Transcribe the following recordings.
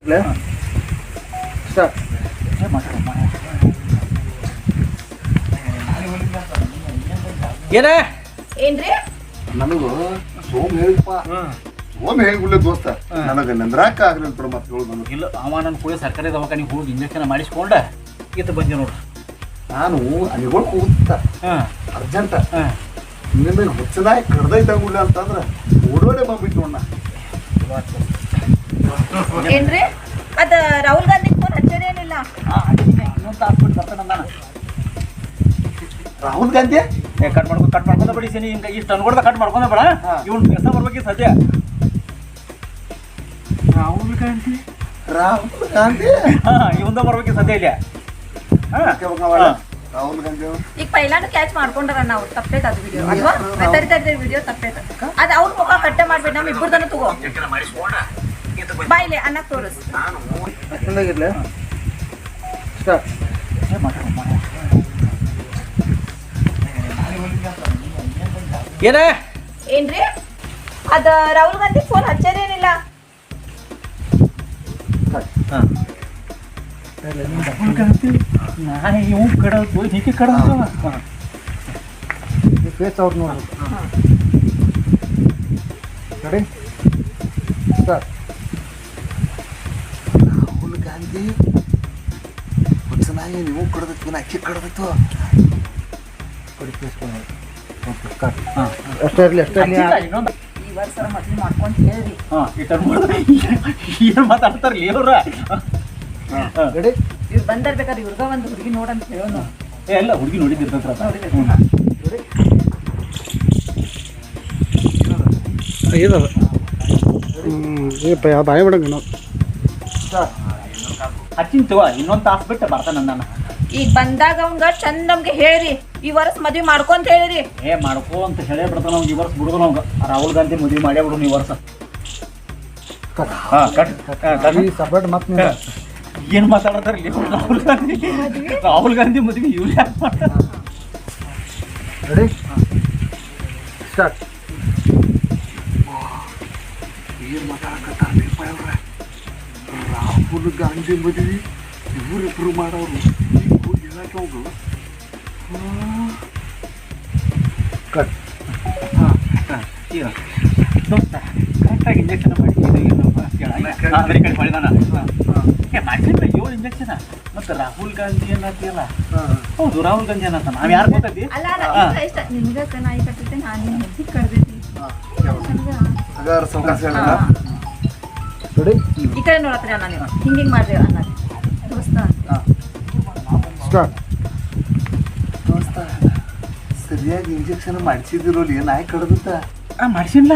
ಏನ ಏನ್ರಿ ನನಗೂ ಸೋಮ್ ಹೇಳಿದಪ್ಪ ಸೋಮ್ ಹೇಳಿಬಿಡ್ಲೆ ದೋಸ್ತ ನನಗೆ ನಂದ್ರಾಕ ಆಗ್ಲಿ ಅಂತ ಮತ್ತೆ ಹೇಳುದು ಇಲ್ಲ ಅವ ನನ್ನ ಕೂಡ ಸರ್ಕಾರಿ ದವಾಖಾನಿಗೆ ಹೋಗಿ ಇಂಜೆಕ್ಷನ್ ಮಾಡಿಸ್ಕೊಂಡ ಈತ ಬಂದೆ ನೋಡ್ರಿ ನಾನು ಅಲ್ಲಿಗಳು ಕೂತ ಅರ್ಜೆಂಟ್ ನಿಮಗೆ ಹುಚ್ಚನಾಗಿ ಕಡ್ದೈತಾಗುಲ್ಲ ಅಂತಂದ್ರ ಓಡೋಡೆ ಬಂದ್ಬಿಟ್ಟು ನೋಡ ಏನ್ರಿ ಅದ ರಾಹುಲ್ ಗಾಂಧಿ ಫೋನ್ ಹಚ್ಚರೇನಿಲ್ಲ ಇನ್ನೊಂದು ತಾಸ್ಬಿಟ್ಟು ಬರ್ತಾನ ರಾಹುಲ್ ಗಾಂಧಿ ಕಟ್ ಮಾಡ್ಕೊಂಡ ಬಿಡಿಸೀನಿ ಹಿಂಗ ಇಷ್ಟು ಅನ್ಕೊಡ್ದ ಕಟ್ ಮಾಡ್ಕೊಂಡ ಬೇಡ ಇವ್ನ ಕೆಲಸ ಬರ್ಬೇಕಿತ್ತು ಸದ್ಯ ರಾಹುಲ್ ಗಾಂಧಿ ಇವಂದ ಬರ್ಬೇಕಿತ್ತು ಸದ್ಯ ಇಲ್ಲ ರಾಹುಲ್ ಗಾಂಧಿ ಈಗ ಪೈಲಾನು ಕ್ಯಾಚ್ ಮಾಡ್ಕೊಂಡ್ರ ನಾವು ತಪ್ಪೇತ ಅದು ವಿಡಿಯೋ ಅಲ್ವಾ ತರಿತಾರ ವಿಡಿಯೋ ತಪ್ಪೇತ ಅದ ಅವ್ರ ಮುಖ ಕಟ್ಟೆ ಮಾಡ್ಬೇಡಿ ನಮ್ ಇಬ್ಬರದನ್ನ ತಗೋ ಬಾಯ್ಲೆ ಅನ್ನಕ್ ತೋರಿಸ್ ಏನ ಏನ್ರಿ ಅದ ರಾಹುಲ್ ಗಾಂಧಿ ಫೋನ್ ಹಚ್ಚರೇನಿಲ್ಲ ರಾಹುಲ್ ಗಾಂಧಿ ನಾನು ಇವ್ ಕಡ ಹೀಗೆ ಕಡ ಫೇಸ್ ಅವ್ರು ನೋಡಿ ನೋಡಿ ಸರ್ ರಾಹುಲ್ ಗಾಂಧಿ ಹುಚ್ಚನಾಗಿ ನೀವು ಕಡ್ದೈತಿ ಅಕ್ಕಿ ಕಡ್ದೈತು ಅಷ್ಟೇ ಇರಲಿ ಇನ್ನೊಂದು ಈ ವರ್ಷ ಮದ್ವೆ ಮಾಡ್ಕೊಂತ ಹೇಳ್ರಿ ಏನ್ ಮಾತಾಡ್ತಾರಲಿ ಅವ್ರ ಇವ್ರು ಬಂದಿರ್ಬೇಕಾದ್ರೆ ಇವ್ರಿಗ ಒಂದು ಹುಡುಗಿ ನೋಡಂತ ಹೇಳೋಣ ಎಲ್ಲ ಹುಡುಗಿ ನೋಡಿದ್ದಿರ್ತಂತ್ರ ಬಾಯಿ ಬಿಡಂಗ ಹಚ್ಚಿನ ತಗೋ ಇನ್ನೊಂದು ತಾಸು ಬಿಟ್ಟು ಬರ್ತಾನ ನಾನು ಈಗ ಬಂದಾಗ ಅವಂಗ ಚಂದ ನಮ್ಗೆ ಹೇಳ್ರಿ ಈ ವರ್ಷ ಮದ್ವಿ ಮಾಡ್ಕೊಂತ ಹೇಳಿರಿ ಮಾಡ್ಕೋ ಅಂತ ಹೇಳೇ ಬಿಡ್ತಾನ ಅವ್ನು ಈ ವರ್ಷ ಬಿಡುದು ನಮ್ಗೆ ರಾಹುಲ್ ಗಾಂಧಿ ಮದುವೆ ಮಾಡೇ ಬಿಡು ಈ ವರ್ಷ ಸಪರೇಟ್ ಮತ್ತೆ ಏನ್ ಮಾತಾಡ್ತಾರ ರಾಹುಲ್ ಗಾಂಧಿ ಮದುವೆ ಇವ್ರು ಯಾಕೆ ಮಾಡ್ತಾರ ರೆಡಿ ಸ್ಟಾರ್ಟ್ ಏನು ಮಾತಾಡಕತ್ತಾರ ರಾಹುಲ್ ಗಾಂಧಿ ಮದುವೆ ಇವರಿಬ್ರು ಮಾಡೋರು ಹೇಳಕ್ಕೆ ಹೋಗು ಕಟ್ ಕರೆಕ್ಟಾಗಿ ಇಂಜೆಕ್ಷನ್ ಮಾಡಿಸಿಲ್ಲ 7 ಇಂಜೆಕ್ಷನ್ ಮತ್ತೆ ರಾಹುಲ್ ಗಾಂಧಿ ಏನಂತೀಯಲ್ಲ ಹೌದು ರಾಹುಲ್ ಗಾಂಧಿ ಏನಂತ ನಾವ್ ಯಾರು ಗೊತ್ತೈತಿ ನಿಮ್ಗ ನಾಯಿ ಕಟ್ಟೈತೆ ನಾನು ಹೆಜ್ಜೆ ಕಡ್ದೈತಿ ಈ ಕಡೆ ನೋಡತ್ರಿ ಅಣ್ಣ ನೀವು ಹಿಂಗಿಂಗ್ ಮಾಡ್ರಿ ಅಣ್ಣ ದೋಸ್ತ ದೋಸ್ತ ಸರಿಯಾಗಿ ಇಂಜೆಕ್ಷನ್ ಮಾಡಿಸಿದಿರೋಲಿ ನಾಯಿ ಕಡ್ದತ್ತ ಮಾಡಿಸಿಲ್ಲ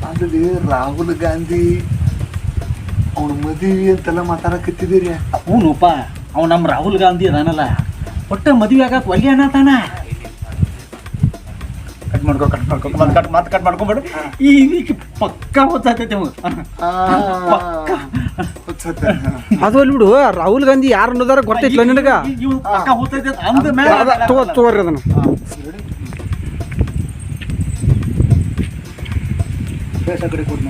ಅದ್ರಲ್ಲಿ ರಾಹುಲ್ ಗಾಂಧಿ ಅವನ ಮದುವೆ ಅಂತೆಲ್ಲ ಮಾತಾಡಕತ್ತಿದ್ದೀರಿ ಅವನಪ್ಪ ಅವ್ ನಮ್ಮ ರಾಹುಲ್ ಗಾಂಧಿ ಅದಾನಲ್ಲ ಒಟ್ಟ ಮದುವೆ ಆಗಕ್ ಒಲ್ಲೆ ಅನ್ನತಾನ ಕಟ್ ಮಾಡ್ಕೊಂಬೇಡ ಈಗ ಪಕ್ಕ ಹೊತ್ತೈತೆ ಅದು ಅಲ್ಲಿ ಬಿಡು ರಾಹುಲ್ ಗಾಂಧಿ ಯಾರು ಅನ್ನೋದಾರ ಗೊತ್ತೈತ್ಲ ನಿನಗ ಪಕ್ಕ ಹೊತ್ತೈತೆ ಅಂದ ಮೇಲೆ ತಗೋರಿ ಅದನ್ನ ಕಡೆ ಕೊಡ್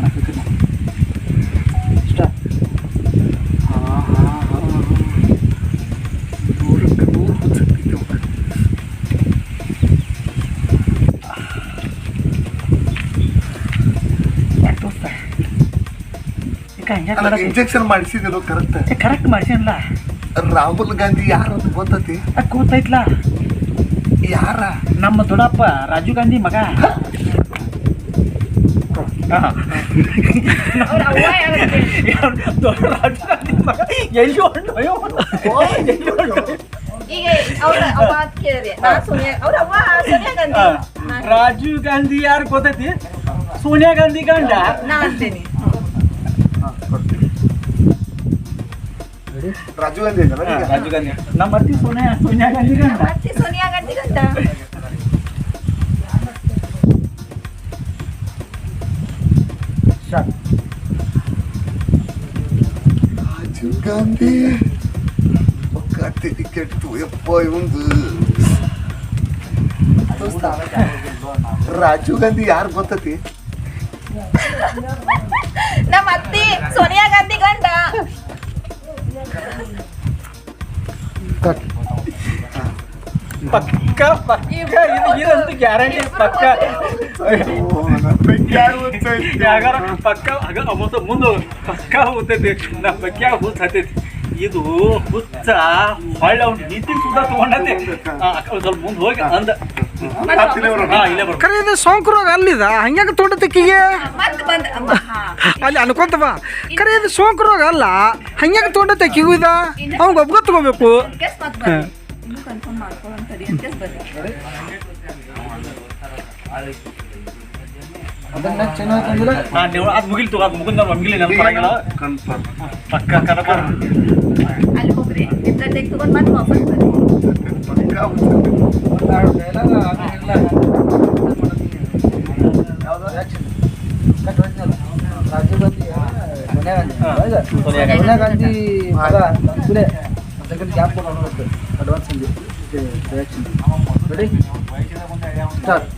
ಇಂಜೆಕ್ಷನ್ ಮಾಡಿಸಿದಿರೋ ಕರೆಕ್ಟ್ ಮಾಡಿಸಿಲ್ಲ ರಾಹುಲ್ ಗಾಂಧಿ ಯಾರು ಅಂತ ಗೊತ್ತೈತಿ ಗೊತ್ತೈತ್ಲಾ ಯಾರ ನಮ್ಮ ದೊಡ್ಡಪ್ಪ ರಾಜೀವ್ ಗಾಂಧಿ ಮಗ ಎಲ್ಲಿ ರಾಜೀವ್ ಗಾಂಧಿ ಯಾರು ಗೊತ್ತೈತಿ ಸೋನಿಯಾ ಗಾಂಧಿ ಗಂಡ ನಾ ಅಂತೇನಿ ರಾಜೀವ್ ಗಾಂಧಿ ರಾಜೀವ್ ಗಾಂಧಿ ನಮ್ಮ ಅತ್ತಿ ಸೋನಿಯಾ ಗಾಂಧಿ ಗಂಡ ಸೋನಿಯಾ ಗಾಂಧಿ ಗಂಡ ರಾಜೀವ್ ಗಾಂಧಿ ಕತ್ತಿ ಕೆಟ್ಟು ಯಪ್ಪ ಇವಂದು ರಾಜೀವ್ ಗಾಂಧಿ ಯಾರು ಗೊತ್ತತಿ ನಮ್ಮ ಅತ್ತಿ ಸೋನಿಯಾ ಗಾಂಧಿ ಗಂಡ ಪಕ್ಕ ಇದಂತೂ ಗ್ಯಾರಂಟಿ ಪಕ್ಕ ಯಾಗಾರ ಪಕ್ಕ ಮುಂದೆ ಪಕ್ಕ ಹೋಗ್ತೈತಿ ನಮ್ಮ ಬಗ್ಗೆ ಹುಚ್ಚ ಹತ್ತೈತಿ ಇದು ಹುಚ್ಚ ಹೊಳ್ಳಿ ಅವ್ನು ನೀತಿ ಸುದ್ದ ತಗೊಂಡೈತಿ ಸ್ವಲ್ಪ ಮುಂದೆ ಹೋಗಿ ಅಂದ ಇಲ್ಲೇ ಬರ್ತಾರೆ ಕರೆ ಇದು ಸೋಂಕು ರೋಗ ಅಲ್ಲಿದ ಹಂಗ್ಯಾಕ ತೋಟತಿಕ್ಕಿಗೆ ಮತ್ ಬಂದ ಅಲ್ಲಿ ಅನ್ಕೊಂತ ಬಾ ಕರೆ ಇದು ಸೋಂಕು ರೋಗ ಅಲ್ಲ ಹಂಗ್ಯಾಕ ತೋಟತಿಕ್ಕಿಗೂ ಇದ ಅವ್ನಿಗೆ ಒಬ್ಬ ತಗೋಬೇಕು ಕೆಸ್ ಮತ್ ಬಂದಿ ಇನ್ನು ಕನ್ಫರ್ಮ್ ಮಾಡ್ಕೊಳ್ಳೋಂತಡಿ ಕೆಸ್ ಬಂದಿ ಅದು ಮುಗಿಲ್ ತಗೋ ಮುಗಿಲ್ ಮುಗಿಲಿ ನಮ್ಗೆ ಪರವಾಗಿಲ್ಲ ಪಕ್ಕ ಕನಪರ ಅಲ್ಲಿ ಹೋಗ್ರಿ ನಿಮ್ದ ತಗೊಂಡ್ ಮತ್ತೆ ವಾಪಸ್ ಬರ್ರಿ ಸೋನಿಯಾ ಗಾಂಧಿ ಮಗ ಸುಲೆ ಅದಕ್ಕೆ ಗ್ಯಾಪ್ ಕೊಡೋದು ಅಡ್ವಾನ್ಸ್ ಅಂದಿ ರಿಯಾಕ್ಷನ್ ರೆಡಿ ಸ್ಟಾರ್ಟ್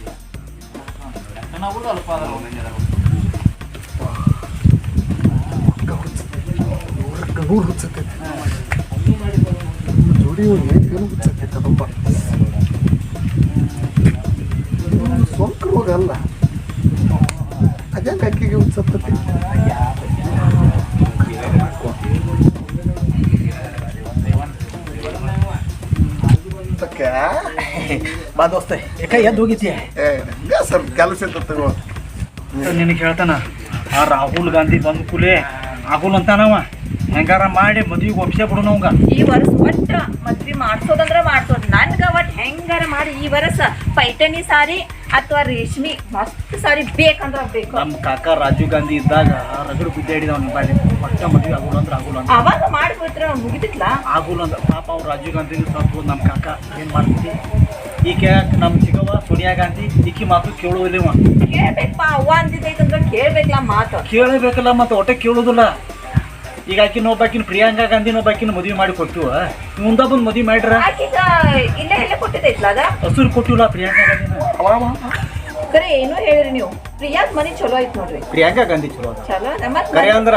ಗಂಗೂರ್ ಹುಚ್ಚತ್ತೆ ಜೋಡಿ ಏನು ಹುಚ್ಚತ್ತೆ ಕದಪ್ಪ ಸೋಂಕು ರೋಗ ಅಲ್ಲ ಅದ್ಯಾಕೆ ಅಕ್ಕಿಗೆ ಹುಚ್ಚತ್ತತಿ ಬಾ ದೋಸ್ತ ಯಾಕ ಎದ್ದು ಹೋಗಿದ್ಯಾ ಸ್ವಲ್ಪ ಕೆಲಸ ಇರ್ತದೆ ತಗೋ ನಿನಗೆ ಹೇಳ್ತಾನ ಆ ರಾಹುಲ್ ಗಾಂಧಿ ಬಂದ ಕೂಲೆ ಆಗುಲ್ ಅಂತಾನವ ಹೆಂಗಾರ ಮಾಡಿ ಮದುವೆಗೆ ಒಪ್ಸೇ ಬಿಡು ನಮ್ಗ ಈ ವರ್ಷ ಒಟ್ಟ ಮದ್ವಿ ಮಾಡ್ಸೋದಂದ್ರ ಮಾಡ್ಸೋದ್ ನನ್ಗ ಒಟ್ ಹೆಂಗಾರ ಮಾಡಿ ಈ ವರ್ಷ ಪೈಠಣಿ ಸಾರಿ ಅಥವಾ ರೇಷ್ಮಿ ಮಸ್ತ್ ಸಾರಿ ಬೇಕಂದ್ರ ಬೇಕು ನಮ್ಮ ಕಾಕ ರಾಜೀವ್ ಗಾಂಧಿ ಇದ್ದಾಗ ರಗಡು ಗುದ್ದಾಡಿದ ಅವ್ನ ಬಾಡಿ ಪಕ್ಕ ಮದುವೆ ಆಗುಲ್ ಅಂದ್ರೆ ಆಗುಲ್ ಅಂತ ಅವಾಗ ಮಾಡ್ಬಿಟ್ರೆ ಮುಗಿದಿತ್ಲ ಆಗುಲ್ ಅಂದ್ರ ಪಾಪ ಅವ್ರು ರಾಜೀವ್ ಗಾಂಧಿ ಸ್ವಲ್ಪ ನಮ್ಮ ಕಾಕ ಏನ್ ಮಾಡ್ತಿದ್ವಿ ಈಕೆ ನಮ್ಮ ಚಿಗವ್ವ ಸೋನಿಯಾ ಗಾಂಧಿ ಈಕಿ ಮಾತು ಕೇಳೋದಿಲ್ಲವ ಕೇಳ್ಬೇಕಪ್ಪ ಅವ್ವ ಅಂದಿದ್ದೈತಂದ್ರ ಕೇಳ್ಬೇಕಲ್ಲ ಮಾತು ಕೇಳಬೇಕಲ್ಲ ಮತ್ತೆ ಒಟ್ಟೆ ಕೇಳೋದಿಲ್ಲ ಈಗ ಆಕಿನ ಒಬ್ಬಾಕಿನ ಪ್ರಿಯಾಂಕಾ ಗಾಂಧಿನ ಒಬ್ಬಾಕಿನ ಮದುವೆ ಮಾಡಿ ಕೊಟ್ಟಿವ ಮುಂದ ಬಂದು ಮದುವೆ ಮಾಡ್ರ ಆಕೀಗ ಇಲ್ಲೇ ಕೊಟ್ಟಿದ್ದೈತ್ಲ ಅದ ಹಸುರು ಕೊಟ್ಟಿವಲ್ಲ ಪ್ರಿಯಾಂಕಾ ಗಾಂಧಿನ ಕರೆ ಏನು ಹೇಳಿರಿ ನೀವು ಪ್ರಿಯಾದ್ ಮನಿ ಚಲೋ ಐತ್ ನೋಡ್ರಿ ಪ್ರಿಯಾಂಕಾ ಗಾಂಧಿ ಚಲೋ ಅದ ಚಲೋ ಅದ ಮತ್ ಕರೆ ಅಂದ್ರ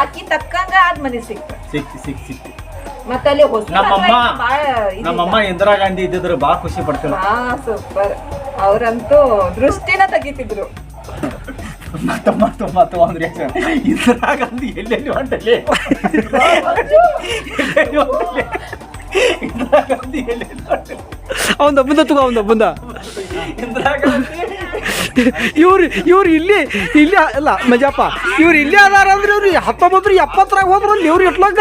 ಆಕಿ ತಕ್ಕಂಗ ಆದ್ ಮನಿ ಸಿಕ್ತ ಸಿಕ್ತಿ ಮತ್ತ ಅಲ್ಲಿ ಹೊಸ ನಮ್ಮಮ್ಮ ಇಂದಿರಾ ಗಾಂಧಿ ಇದ್ದಿದ್ರೆ ಬಾ ಖುಷಿ ಪಡ್ತಿಲ್ಲ ಹಾ ಸೂಪರ್ ಅವ್ರಂತೂ ದೃಷ್ಟಿನ ತೆಗಿತಿದ್ರು ಅಂದ್ರೆ ಇಂದಿರಾ ಗಾಂಧಿ ಎಲ್ಲೆಲ್ಲಿ ಹೊಂಟಲ್ಲಿ ಇಂದಿರಾ ಗಾಂಧಿ ಎಲ್ಲೆಲ್ಲಿ ಹೊಂಟಲ್ಲಿ ಅವಂದ ಬಂದ ತಗೋ ಅವಂದ ಬಂದ ಇಂದಿರಾ ಗಾಂಧಿ ಇವ್ರು ಇಲ್ಲಿ ಅಲ್ಲ ಮಜಾಪ ಇವ್ರು ಇಲ್ಲೇ ಅದಾರ ಅಂದ್ರೆ ಇವ್ರು 1970 ಹೋದ್ರು ಅಲ್ಲಿ ಇವ್ರು ಇಟ್ಲಾಗ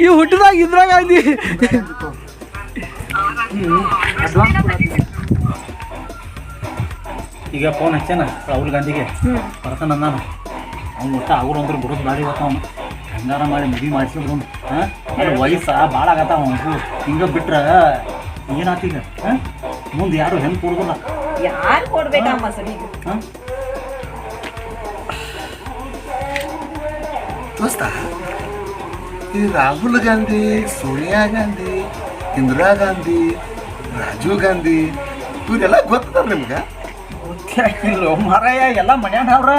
ಇವ್ ಹುಟ್ಟಿದಾಗ ಇಂದಿರಾ ಗಾಂಧಿ ಈಗ ಫೋನ್ ಹಚ್ಚೇನ ರಾಹುಲ್ ಗಾಂಧಿಗೆ ಬರ್ತಾನ ನಾನು ಅವ್ನು ಒಟ್ಟ ಅವ್ರು ಅಂದ್ರೆ ಬಿಡೋದು ಬಾಡಿ ಗೊತ್ತ ಅವನು ಹೆಂಗಾರ ಮಾಡಿ ಮದುವೆ ಮಾಡಿಸಿದ್ರು ಅದು ವಯಸ್ಸ ಭಾಳ ಆಗತ್ತಾವ ಅವನು ಹಿಂಗೆ ಬಿಟ್ರೆ ಏನಾತೀಗ ಮುಂದೆ ಯಾರು ಹೆಣ್ಣು ಕೊಡೋದಿಲ್ಲ ಯಾರು ಕೊಡ್ಬೇಕ ಮಸಡಿಗೆ ದೋಸ್ತ ಈ ರಾಹುಲ್ ಗಾಂಧಿ ಸೋನಿಯಾ ಗಾಂಧಿ ಇಂದಿರಾ ಗಾಂಧಿ ರಾಜೀವ್ ಗಾಂಧಿ ಇವರೆಲ್ಲ ಗೊತ್ತಾರ ನಿಮ್ಗೆ ಗೊತ್ತಿಲ್ಲ ಮಾರಾಯ ಎಲ್ಲ ಮನ್ಯಾನ ಅವ್ರ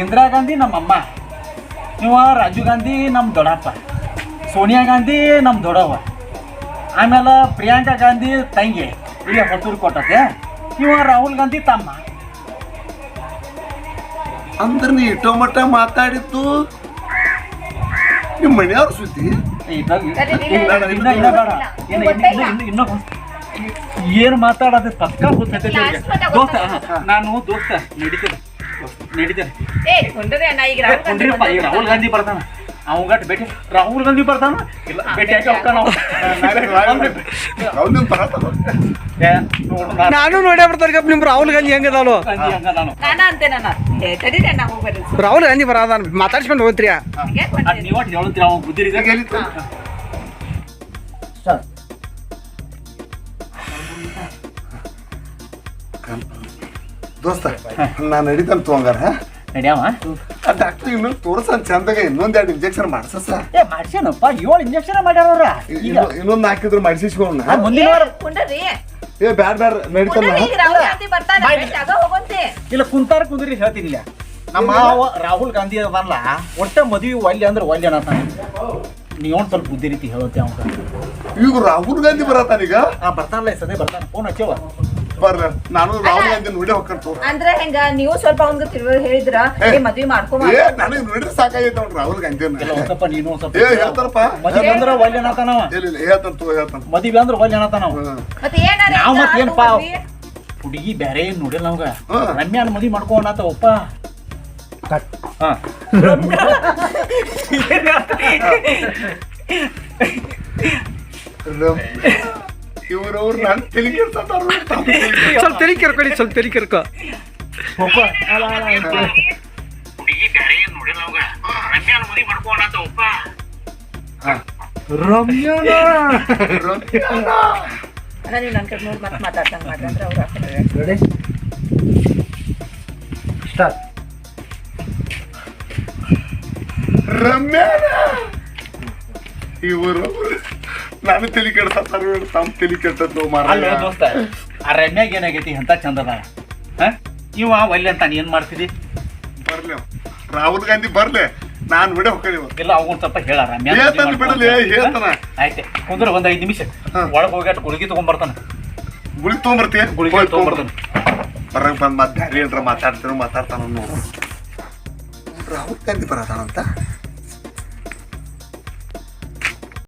ಇಂದಿರಾ ಗಾಂಧಿ ನಮ್ಮಮ್ಮ ಇವ ರಾಜೀವ್ ಗಾಂಧಿ ನಮ್ಮ ದೊಡ್ಡಪ್ಪ ಸೋನಿಯಾ ಗಾಂಧಿ ನಮ್ಮ ದೊಡ್ಡವ್ವ ಆಮೇಲೆ ಪ್ರಿಯಾಂಕಾ ಗಾಂಧಿ ತಂಗಿ ಈಗ ಹೊತ್ತೂರು ಕೊಟ್ಟತೆ ಇವ ರಾಹುಲ್ ಗಾಂಧಿ ತಮ್ಮ ಅಂದ್ರೆ ನೀ ಇಟೋ ಮಟ್ಟ ಮಾತಾಡಿದ್ದು ನಿಮ್ಮ ಮನೆಯವ್ರ ಸುದ್ದಿ ಏನು ಮಾತಾಡೋದು ಪಕ್ಕ ಗೊತ್ತೈತೆ ದೋಸ್ತ ನಾನು ದೋಸ್ತ ನಡೀತೇನೆ ರಾಹುಲ್ ಗಾಂಧಿ ಬರ್ತಾನ ಅವಂಗಟ್ ಭೇಟಿ ರಾಹುಲ್ ಗಾಂಧಿ ಬರ್ತಾನ ಇಲ್ಲ ಭೇಟಿ ಆಗಿ ಹೋಗ್ತಾನ ನಾನು ನೋಡೇ ಬರ್ತಾರೆ ನಿಮ್ ರಾಹುಲ್ ಗಾಂಧಿ ಹೆಂಗದಾಳು ನಾನ ಅಂತೇನ ತಡೀರಿ ಅಣ್ಣ ಹೋಗ್ಬರ್ರಿ ರಾಹುಲ್ ಗಾಂಧಿ ಬರೋದ ಮಾತಾಡ್ಸ್ಕೊಂಡು ಹೋಗ್ತೀರಿ ನೀವು ಒಟ್ಟು ಹೇಳ್ತೀರ ಅವ ಬುದ್ಧಿ ದೋಸ್ತ ನಾನು ನಡೀತಾನೆ ತಗೊಂಗಾರ ನಡ್ಯಾವ ಆ ಡಾಕ್ಟರ್ ಇನ್ನೊಂದು ತೋರ್ಸನ್ ಚಂದಾಗ ಇನ್ನೊಂದೆರಡು ಇಂಜೆಕ್ಷನ್ ಮಾಡ್ಸಸ ಮಾಡ್ಸ್ಯಾನಪ್ಪ 7 ಇಂಜೆಕ್ಷನ್ ಮಾಡ್ಯಾರ ಇನ್ನೊಂದು ಹಾಕಿದ್ರು ಮಾಡಿಸ್ಕೊಂಡ ಮುಂದಿನ ವಾರ ಕುಂಡ್ರಿ ಏ ಬ್ಯಾಡ ನಡೀತಾನ ಈಗ ರಾಹುಲ್ ಗಾಂಧಿ ಬರ್ತಾನೆ ಭೇಟಿ ಆಗ ಹೋಗಂತೆ ಇಲ್ಲ ಕುಂತಾರ ಕುಂದ್ರಿ ಹೇಳ್ತೀನಿ ಇಲ್ಲ ನಮ್ಮ ರಾಹುಲ್ ಗಾಂಧಿ ಅದಲ್ಲ ಒಟ್ಟ ಮದುವೆ ಒಲ್ಲೆ ಅಂದ್ರೆ ಒಲ್ಲೆ ಅನ್ನತಾನ ನೀವು ಒಂದು ಸ್ವಲ್ಪ ಬುದ್ಧಿ ರೀತಿ ಹೇಳುತ್ತೆ ಅವಂಗ ಈಗ ರಾಹುಲ್ ಗಾಂಧಿ ಬರತಾನೀಗ ಬರ್ತಾನಲ್ಲ ಈ ಸದೇ ಬರ್ತಾನ ಫೋನ್ ಹಚ್ಚವ ಬರ್ಲ ನಾನು ರಾಹುಲ್ ಗಾಂಧಿ ನೋಡಿ ಹೋಗ್ಕಂತ ಅಂದ್ರ ಹೆಂಗ ನೀವು ಸ್ವಲ್ಪ ಅವ್ನ್ಗ ಹೇಳಿದ್ರ ಮದ್ವಿ ಮಾಡ್ಕೊ ನನಗೆ ನೋಡಿದ್ರೆ ಸಾಕಾಗೈತೆ ಅವ್ನು ರಾಹುಲ್ ಗಾಂಧಿ ಇಲ್ಲ ಒಂದ್ ಸ್ವಲ್ಪ ನೀನು ಒಂದ್ ಸ್ವಲ್ಪ ಹೇಳ್ತಾರಪ್ಪ ಮದುವೆ ಅಂದ್ರೆ ಒಲ್ಲೆ ಅನ್ನತಾನವ ಇಲ್ಲ ಹೇಳ್ತಾನ ಮದುವೆ ಅಂದ್ರೆ ಒಲ್ಲೆ ಅನ್ನತಾನವ ಮತ್ತೆ ಏನಾರ ನಾವ್ ಮತ್ತೇನಪ್ಪ ಹುಡುಗಿ ಬೇರೆ ಏನ್ ನೋಡಿಲ್ಲ ನಮ್ಗ ರಮ್ಯಾನ ಮದುವೆ ಮಾಡ್ಕೊ ಅನ್ನತಾವಪ್ಪ ಇವ್ರವ್ರು ನಾನು ತಲೆ ಕೆಡ್ಸತ್ತಾರ ಸ್ವಲ್ಪ ತಲೆ ಕೆರ್ಕೊಳ್ಳಿ ಸ್ವಲ್ಪ ತಲೆ ಕೆರ್ಕೊ ಹುಡುಗಿ ಬೇರೆ ಏನ್ ನೋಡಿಲ್ಲ ನಮ್ಗ ರಮ್ಯಾನ ಮದುವೆ ಮಾಡ್ಕೊ ಅನ್ನತಾವಪ್ಪ ಅಣ್ಣ ನೀವು ನನ್ನ ಕಡೆ ನೋಡಿ ಮತ್ತೆ ಮಾತಾಡ್ತಂಗ ಮಾಡ್ರಿ ಅಂದ್ರೆ ಅವ್ರು ರೆಡಿ ಸ್ಟಾರ್ಟ್ ರಮ್ಯಾನ ಇವರು ನಾನು ತಲೆ ಕೆಡ್ಸತ್ತಾರ ತಮ್ಮ ತಲೆ ಕೆಟ್ಟದ್ದು ಅಲ್ಲ ದೋಸ್ತ ಆ ರಮ್ಯಾಗ ಏನಾಗೈತಿ ಅಂತ ಚಂದ ಅದ ಇವ ಒಲ್ಲೆ ಅಂತ ಏನ್ ಮಾಡ್ತಿದಿ ಬರ್ಲಿ ರಾಹುಲ್ ಗಾಂಧಿ ಬರ್ಲಿ ನಾನ್ ಬಿಡ ಹೋಗ್ತೀನಿ ಇಲ್ಲ ಅವ್ನ್ ಸ್ವಲ್ಪ ಹೇಳ ರಮ್ಯಾ ಹೇಳ್ತಾನೆ ಬಿಡಲಿ ಹೇಳ್ತಾನ ಆಯ್ತೆ ಕುಂದ್ರ ಒಂದ್ 5 ನಿಮಿಷ ಒಳಗ್ ಹೋಗಿ ಅಟ್ ಗುಳಿಗೆ ತಗೊಂಡ್ಬರ್ತಾನ ಗುಳಿ ತಗೊಂಬರ್ತೀಯ ಗುಳಿಗೆ ತಗೊಂಡ್ಬರ್ತಾನ ಹೊರಗೆ ಬಂದ್ ಮತ್ತೆ ಬ್ಯಾರೆ ಏನ್ರ ಮಾತಾಡ್ತಾನ ನೋಡು ರಾಹುಲ್ ಗಾಂಧಿ ಬರತಾನಂತ